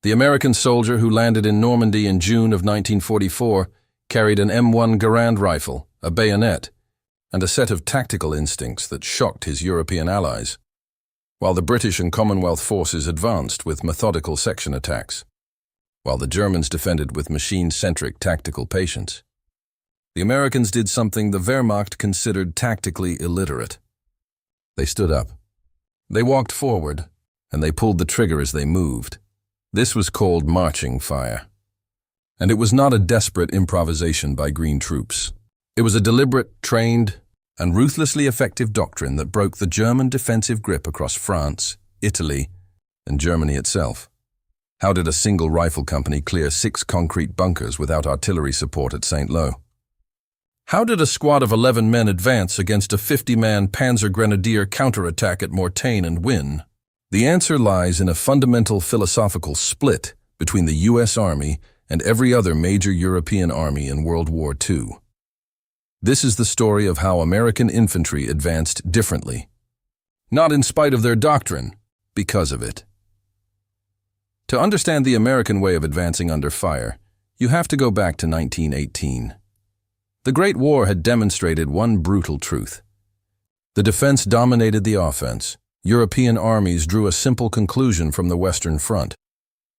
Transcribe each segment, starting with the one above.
The American soldier who landed in Normandy in June of 1944 carried an M1 Garand rifle, a bayonet, and a set of tactical instincts that shocked his European allies, while the British and Commonwealth forces advanced with methodical section attacks, while the Germans defended with machine-centric tactical patience. The Americans did something the Wehrmacht considered tactically illiterate. They stood up. They walked forward, and they pulled the trigger as they moved. This was called marching fire. And it was not a desperate improvisation by green troops. It was a deliberate, trained, and ruthlessly effective doctrine that broke the German defensive grip across France, Italy, and Germany itself. How did a single rifle company clear 6 concrete bunkers without artillery support at St. Lo? How did a squad of 11 men advance against a 50-man Panzer Grenadier counterattack at Mortain and win? The answer lies in a fundamental philosophical split between the U.S. Army and every other major European army in World War II. This is the story of how American infantry advanced differently. Not in spite of their doctrine, because of it. To understand the American way of advancing under fire, you have to go back to 1918. The Great War had demonstrated one brutal truth. The defense dominated the offense. European armies drew a simple conclusion from the Western Front.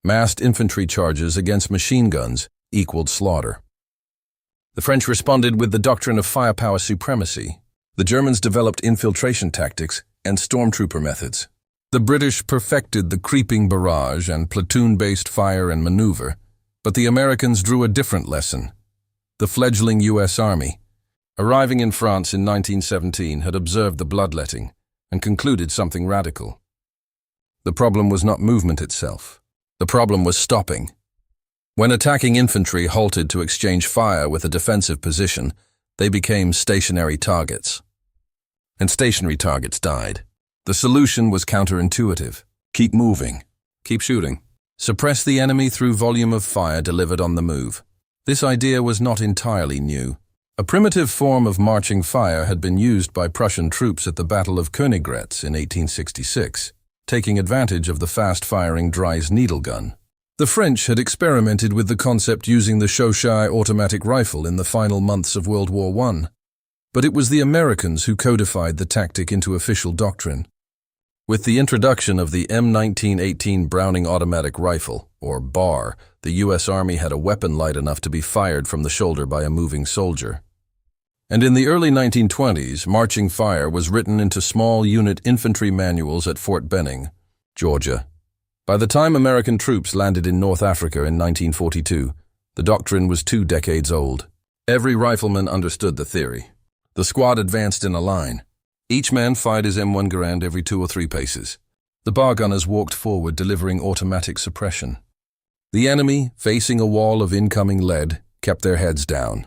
Massed infantry charges against machine guns equaled slaughter. The French responded with the doctrine of firepower supremacy. The Germans developed infiltration tactics and stormtrooper methods. The British perfected the creeping barrage and platoon-based fire and maneuver, but the Americans drew a different lesson. The fledgling U.S. Army, arriving in France in 1917, had observed the bloodletting and concluded something radical. The problem was not movement itself. The problem was stopping. When attacking infantry halted to exchange fire with a defensive position, they became stationary targets. And stationary targets died. The solution was counterintuitive. Keep moving. Keep shooting. Suppress the enemy through volume of fire delivered on the move. This idea was not entirely new. A primitive form of marching fire had been used by Prussian troops at the Battle of Königgrätz in 1866, taking advantage of the fast-firing Dries needle gun. The French had experimented with the concept using the Chauchat automatic rifle in the final months of World War I, but it was the Americans who codified the tactic into official doctrine. With the introduction of the M1918 Browning automatic rifle, or BAR, the U.S. Army had a weapon light enough to be fired from the shoulder by a moving soldier. And in the early 1920s, marching fire was written into small unit infantry manuals at Fort Benning, Georgia. By the time American troops landed in North Africa in 1942, the doctrine was 2 decades old. Every rifleman understood the theory. The squad advanced in a line. Each man fired his M1 Garand every 2 or 3 paces. The bar gunners walked forward, delivering automatic suppression. The enemy, facing a wall of incoming lead, kept their heads down,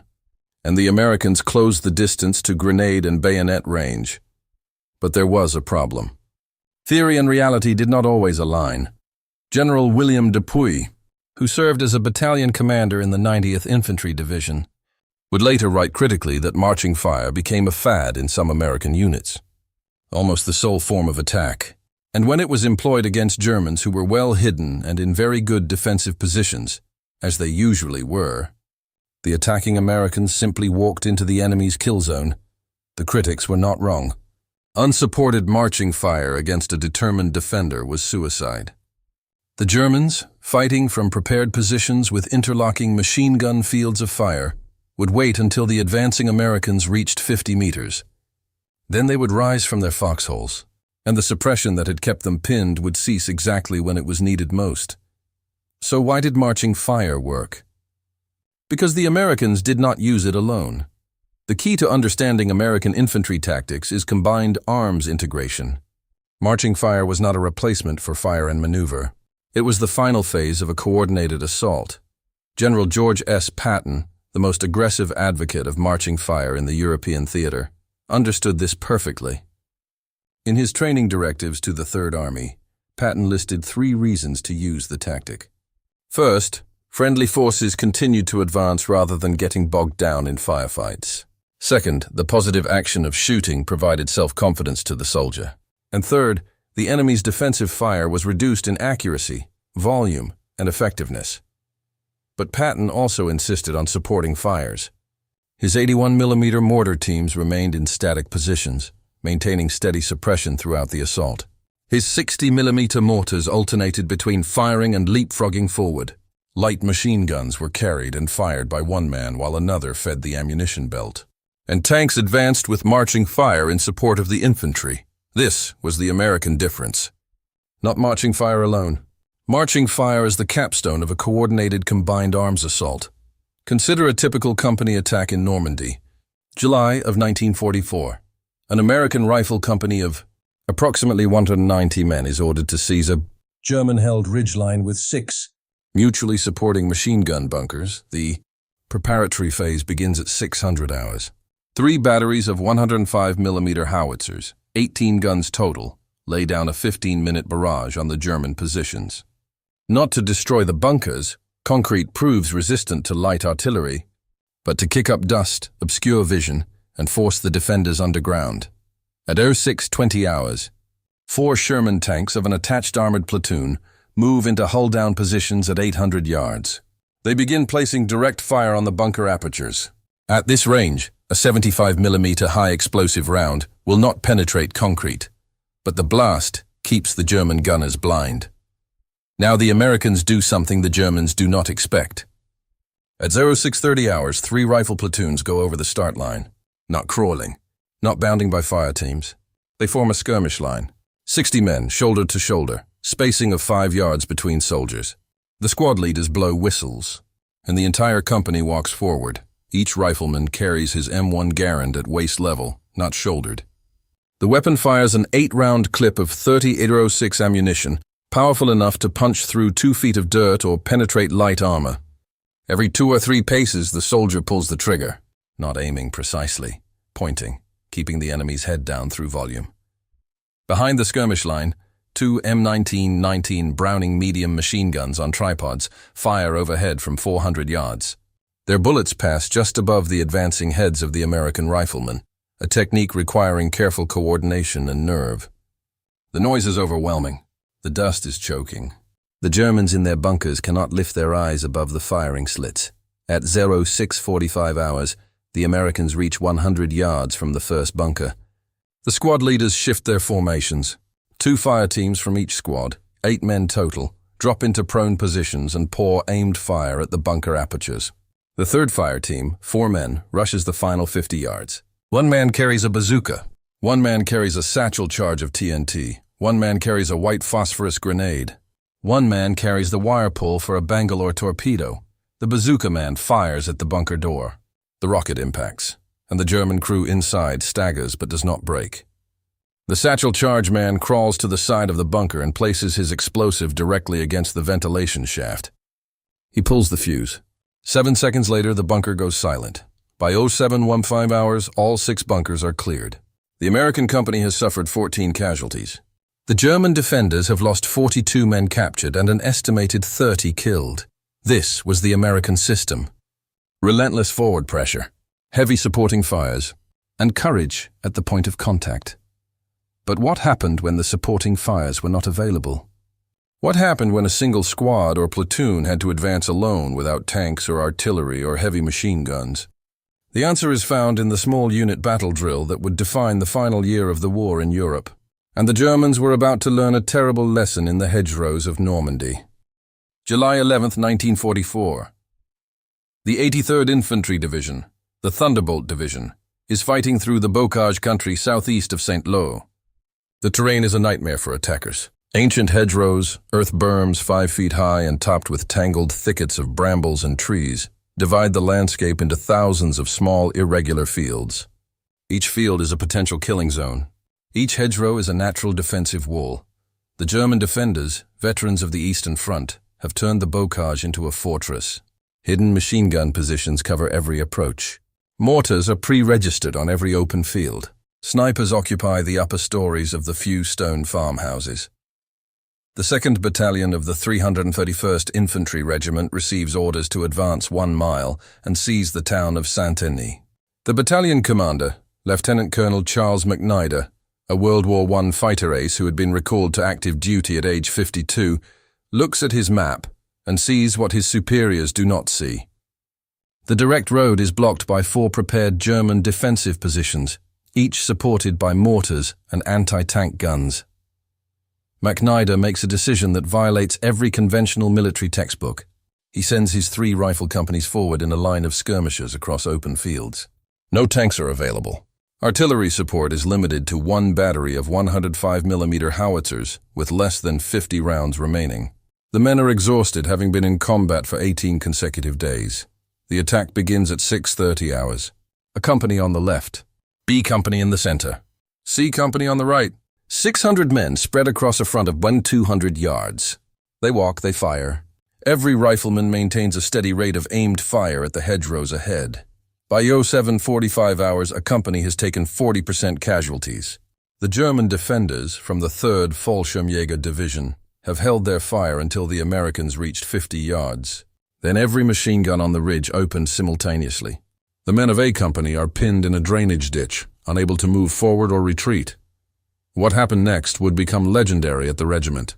and the Americans closed the distance to grenade and bayonet range. But there was a problem. Theory and reality did not always align. General William Dupuy, who served as a battalion commander in the 90th Infantry Division, would later write critically that marching fire became a fad in some American units, almost the sole form of attack. And when it was employed against Germans who were well hidden and in very good defensive positions, as they usually were, the attacking Americans simply walked into the enemy's kill zone. The critics were not wrong. Unsupported marching fire against a determined defender was suicide. The Germans, fighting from prepared positions with interlocking machine gun fields of fire, would wait until the advancing Americans reached 50 meters. Then they would rise from their foxholes, and the suppression that had kept them pinned would cease exactly when it was needed most. So why did marching fire work? Because the Americans did not use it alone. The key to understanding American infantry tactics is combined arms integration. Marching fire was not a replacement for fire and maneuver. It was the final phase of a coordinated assault. General George S. Patton, the most aggressive advocate of marching fire in the European theater, understood this perfectly. In his training directives to the Third Army, Patton listed 3 reasons to use the tactic. First, friendly forces continued to advance rather than getting bogged down in firefights. Second, the positive action of shooting provided self-confidence to the soldier. And third, the enemy's defensive fire was reduced in accuracy, volume, and effectiveness. But Patton also insisted on supporting fires. His 81mm mortar teams remained in static positions, maintaining steady suppression throughout the assault. His 60mm mortars alternated between firing and leapfrogging forward. Light machine guns were carried and fired by one man while another fed the ammunition belt. And tanks advanced with marching fire in support of the infantry. This was the American difference. Not marching fire alone. Marching fire is the capstone of a coordinated combined arms assault. Consider a typical company attack in Normandy. July of 1944. An American rifle company of approximately 190 men is ordered to seize a German-held ridgeline with 6 mutually supporting machine gun bunkers. The preparatory phase begins at 600 hours. 3 batteries of 105mm howitzers, 18 guns total, lay down a 15-minute barrage on the German positions. Not to destroy the bunkers, concrete proves resistant to light artillery, but to kick up dust, obscure vision, and force the defenders underground. At 06:20 hours, 4 Sherman tanks of an attached armored platoon move into hull-down positions at 800 yards. They begin placing direct fire on the bunker apertures. At this range, a 75mm high-explosive round will not penetrate concrete, but the blast keeps the German gunners blind. Now the Americans do something the Germans do not expect. At 06:30 hours, 3 rifle platoons go over the start line, not crawling, not bounding by fire teams. They form a skirmish line, 60 men, shoulder to shoulder, spacing of 5 yards between soldiers. The squad leaders blow whistles, and the entire company walks forward. Each rifleman carries his M1 Garand at waist level, not shouldered. The weapon fires an 8-round clip of 30-06 ammunition, powerful enough to punch through 2 feet of dirt or penetrate light armor. Every 2 or 3 paces, the soldier pulls the trigger, not aiming precisely, pointing, keeping the enemy's head down through volume. Behind the skirmish line, 2 M19-19 Browning medium machine guns on tripods fire overhead from 400 yards. Their bullets pass just above the advancing heads of the American riflemen, a technique requiring careful coordination and nerve. The noise is overwhelming. The dust is choking. The Germans in their bunkers cannot lift their eyes above the firing slits. At 06:45 hours, the Americans reach 100 yards from the first bunker. The squad leaders shift their formations. 2 fire teams from each squad, 8 men total, drop into prone positions and pour aimed fire at the bunker apertures. The third fire team, 4 men, rushes the final 50 yards. 1 man carries a bazooka. 1 man carries a satchel charge of TNT. 1 man carries a white phosphorus grenade. 1 man carries the wire pull for a Bangalore torpedo. The bazooka man fires at the bunker door. The rocket impacts, and the German crew inside staggers but does not break. The satchel charge man crawls to the side of the bunker and places his explosive directly against the ventilation shaft. He pulls the fuse. 7 seconds later, the bunker goes silent. By 07:15 hours, all 6 bunkers are cleared. The American company has suffered 14 casualties. The German defenders have lost 42 men captured and an estimated 30 killed. This was the American system. Relentless forward pressure, heavy supporting fires, and courage at the point of contact. But what happened when the supporting fires were not available? What happened when a single squad or platoon had to advance alone without tanks or artillery or heavy machine guns? The answer is found in the small unit battle drill that would define the final year of the war in Europe. And the Germans were about to learn a terrible lesson in the hedgerows of Normandy. July 11, 1944. The 83rd Infantry Division, the Thunderbolt Division, is fighting through the bocage country southeast of St. Lo. The terrain is a nightmare for attackers. Ancient hedgerows, earth berms 5 feet high and topped with tangled thickets of brambles and trees, divide the landscape into thousands of small, irregular fields. Each field is a potential killing zone. Each hedgerow is a natural defensive wall. The German defenders, veterans of the Eastern Front, have turned the bocage into a fortress. Hidden machine gun positions cover every approach. Mortars are pre-registered on every open field. Snipers occupy the upper stories of the few stone farmhouses. The 2nd Battalion of the 331st Infantry Regiment receives orders to advance 1 mile and seize the town of Saint-Denis. The battalion commander, Lieutenant Colonel Charles McNider, a World War I fighter ace who had been recalled to active duty at age 52, looks at his map and sees what his superiors do not see. The direct road is blocked by 4 prepared German defensive positions, each supported by mortars and anti-tank guns. MacNider makes a decision that violates every conventional military textbook. He sends his 3 rifle companies forward in a line of skirmishers across open fields. No tanks are available. Artillery support is limited to 1 battery of 105mm howitzers with less than 50 rounds remaining. The men are exhausted, having been in combat for 18 consecutive days. The attack begins at 6:30 hours. A company on the left, B Company in the center, C Company on the right. 600 men spread across a front of 200 yards. They walk, they fire. Every rifleman maintains a steady rate of aimed fire at the hedgerows ahead. By 07:45 hours, a company has taken 40% casualties. The German defenders from the 3rd Fallschirmjäger Division have held their fire until the Americans reached 50 yards. Then every machine gun on the ridge opened simultaneously. The men of A Company are pinned in a drainage ditch, unable to move forward or retreat. What happened next would become legendary at the regiment.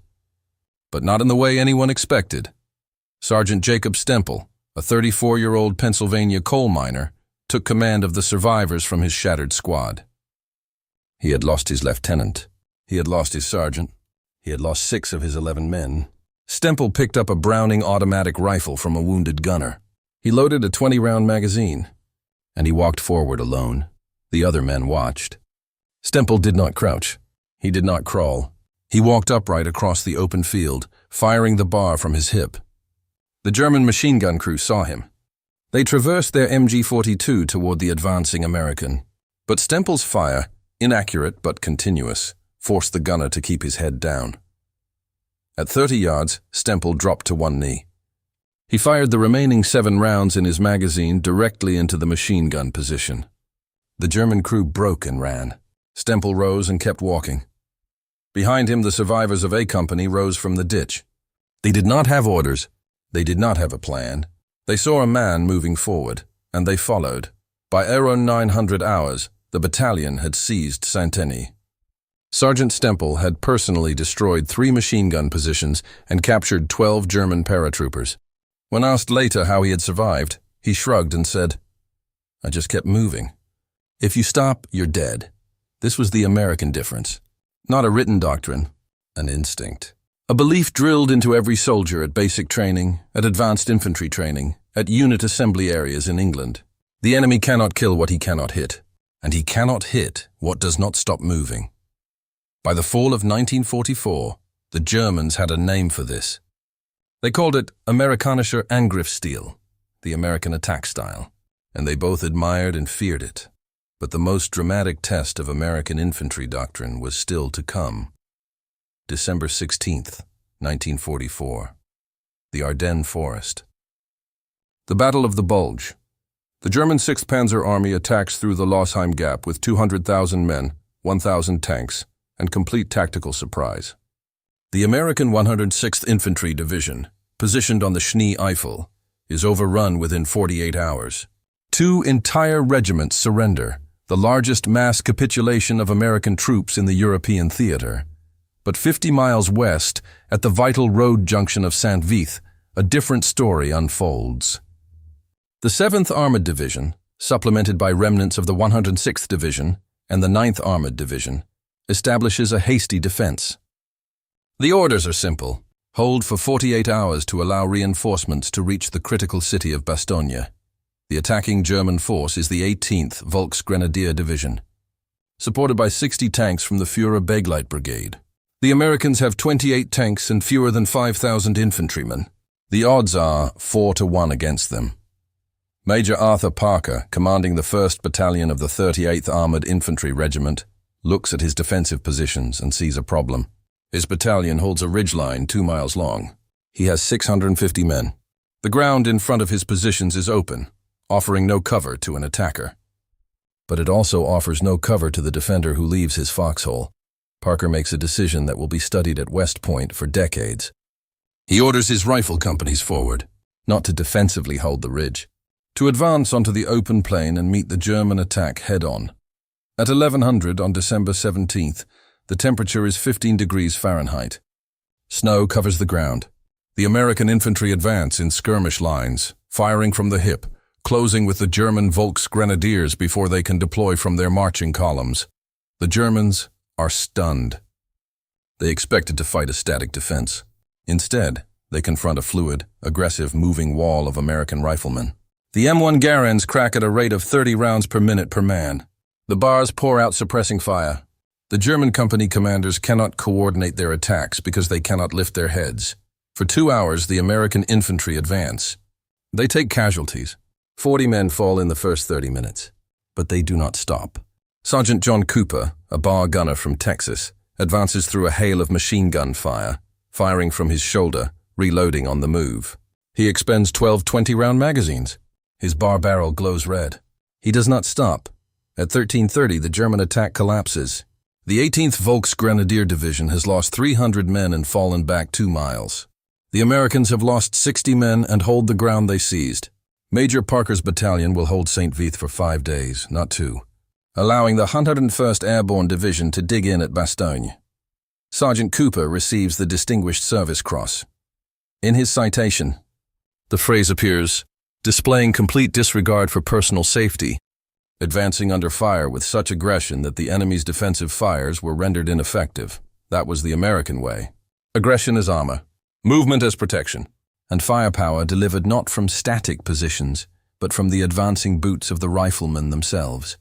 But not in the way anyone expected. Sergeant Jacob Stempel, a 34-year-old Pennsylvania coal miner, took command of the survivors from his shattered squad. He had lost his lieutenant. He had lost his sergeant. He had lost 6 of his 11 men. Stempel picked up a Browning automatic rifle from a wounded gunner. He loaded a 20-round magazine, and he walked forward alone. The other men watched. Stempel did not crouch. He did not crawl. He walked upright across the open field, firing the bar from his hip. The German machine gun crew saw him. They traversed their MG-42 toward the advancing American. But Stempel's fire, inaccurate but continuous, forced the gunner to keep his head down. At 30 yards, Stempel dropped to one knee. He fired the remaining 7 rounds in his magazine directly into the machine gun position. The German crew broke and ran. Stempel rose and kept walking. Behind him, the survivors of A Company rose from the ditch. They did not have orders. They did not have a plan. They saw a man moving forward, and they followed. By 0900 hours, the battalion had seized Saint-Denis. Sergeant Stempel had personally destroyed 3 machine gun positions and captured 12 German paratroopers. When asked later how he had survived, he shrugged and said, "I just kept moving. If you stop, you're dead." This was the American difference. Not a written doctrine, an instinct. A belief drilled into every soldier at basic training, at advanced infantry training, at unit assembly areas in England. The enemy cannot kill what he cannot hit, and he cannot hit what does not stop moving. By the fall of 1944, the Germans had a name for this. They called it Amerikanischer Angriffsstil, the American attack style, and they both admired and feared it. But the most dramatic test of American infantry doctrine was still to come. December 16th, 1944. The Ardennes Forest. The Battle of the Bulge. The German 6th Panzer Army attacks through the Losheim Gap with 200,000 men, 1,000 tanks, and complete tactical surprise. The American 106th Infantry Division, positioned on the Schnee Eifel, is overrun within 48 hours. 2 entire regiments surrender, the largest mass capitulation of American troops in the European theater. But 50 miles west, at the vital road junction of Saint-Vith, a different story unfolds. The 7th Armored Division, supplemented by remnants of the 106th Division and the 9th Armored Division, establishes a hasty defense. The orders are simple. Hold for 48 hours to allow reinforcements to reach the critical city of Bastogne. The attacking German force is the 18th Volksgrenadier Division, supported by 60 tanks from the Führer-Begleit Brigade. The Americans have 28 tanks and fewer than 5,000 infantrymen. The odds are 4-1 against them. Major Arthur Parker, commanding the 1st Battalion of the 38th Armored Infantry Regiment, looks at his defensive positions and sees a problem. His battalion holds a ridgeline 2 miles long. He has 650 men. The ground in front of his positions is open, offering no cover to an attacker. But it also offers no cover to the defender who leaves his foxhole. Parker makes a decision that will be studied at West Point for decades. He orders his rifle companies forward, not to defensively hold the ridge, to advance onto the open plain and meet the German attack head-on. At 1100 on December 17th, the temperature is 15 degrees Fahrenheit. Snow covers the ground. The American infantry advance in skirmish lines, firing from the hip, closing with the German Volksgrenadiers before they can deploy from their marching columns. The Germans are stunned. They expected to fight a static defense. Instead, they confront a fluid, aggressive, moving wall of American riflemen. The M1 Garands crack at a rate of 30 rounds per minute per man. The bars pour out suppressing fire. The German company commanders cannot coordinate their attacks because they cannot lift their heads. For 2 hours, the American infantry advance. They take casualties. 40 men fall in the first 30 minutes. But they do not stop. Sergeant John Cooper, a bar gunner from Texas, advances through a hail of machine gun fire, firing from his shoulder, reloading on the move. He expends 12 20-round magazines. His bar barrel glows red. He does not stop. At 13:30, the German attack collapses. The 18th Volksgrenadier Division has lost 300 men and fallen back 2 miles. The Americans have lost 60 men and hold the ground they seized. Major Parker's battalion will hold St. Vith for 5 days, not 2, allowing the 101st Airborne Division to dig in at Bastogne. Sergeant Cooper receives the Distinguished Service Cross. In his citation, the phrase appears, displaying complete disregard for personal safety, advancing under fire with such aggression that the enemy's defensive fires were rendered ineffective. That was the American way. Aggression as armor, movement as protection, and firepower delivered not from static positions, but from the advancing boots of the riflemen themselves.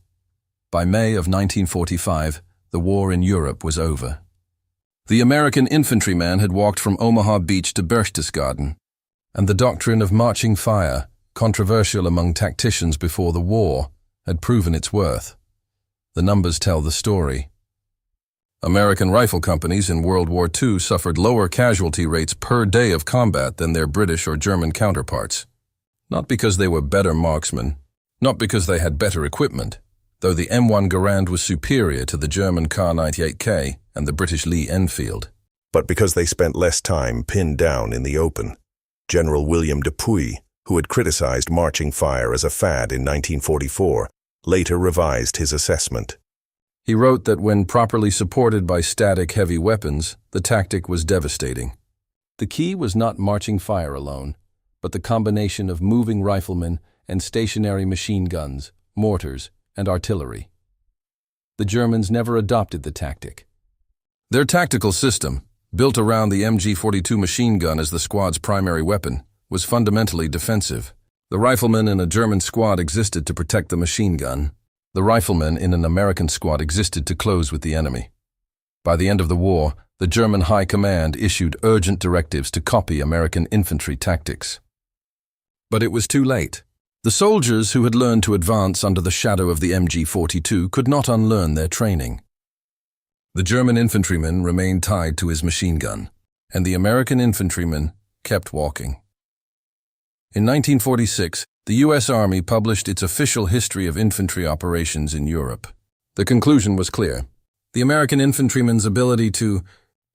By May of 1945, the war in Europe was over. The American infantryman had walked from Omaha Beach to Berchtesgaden, and the doctrine of marching fire, controversial among tacticians before the war, had proven its worth. The numbers tell the story. American rifle companies in World War II suffered lower casualty rates per day of combat than their British or German counterparts. Not because they were better marksmen, not because they had better equipment, though the M1 Garand was superior to the German Kar-98K and the British Lee Enfield. But because they spent less time pinned down in the open. General William Dupuy, who had criticized marching fire as a fad in 1944, later revised his assessment. He wrote that when properly supported by static heavy weapons, the tactic was devastating. The key was not marching fire alone, but the combination of moving riflemen and stationary machine guns, mortars, and artillery. The Germans never adopted the tactic. Their tactical system, built around the MG-42 machine gun as the squad's primary weapon, was fundamentally defensive. The riflemen in a German squad existed to protect the machine gun. The riflemen in an American squad existed to close with the enemy. By the end of the war, the German High Command issued urgent directives to copy American infantry tactics. But it was too late. The soldiers who had learned to advance under the shadow of the MG-42 could not unlearn their training. The German infantryman remained tied to his machine gun, and the American infantryman kept walking. In 1946, the U.S. Army published its official history of infantry operations in Europe. The conclusion was clear. The American infantryman's ability to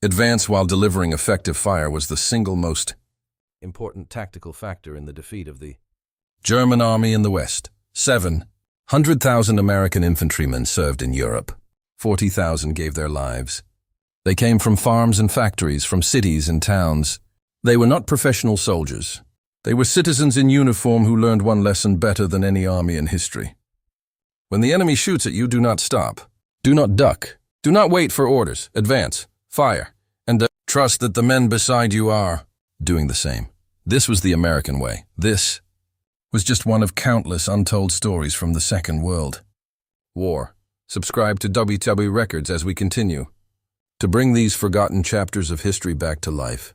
advance while delivering effective fire was the single most important tactical factor in the defeat of the German Army in the West. 700,000 American infantrymen served in Europe. 40,000 gave their lives. They came from farms and factories, from cities and towns. They were not professional soldiers. They were citizens in uniform who learned one lesson better than any army in history. When the enemy shoots at you, do not stop. Do not duck. Do not wait for orders. Advance. Fire. And trust that the men beside you are doing the same. This was the American way. This was just one of countless untold stories from the Second World War. Subscribe to WWII Records as we continue to bring these forgotten chapters of history back to life.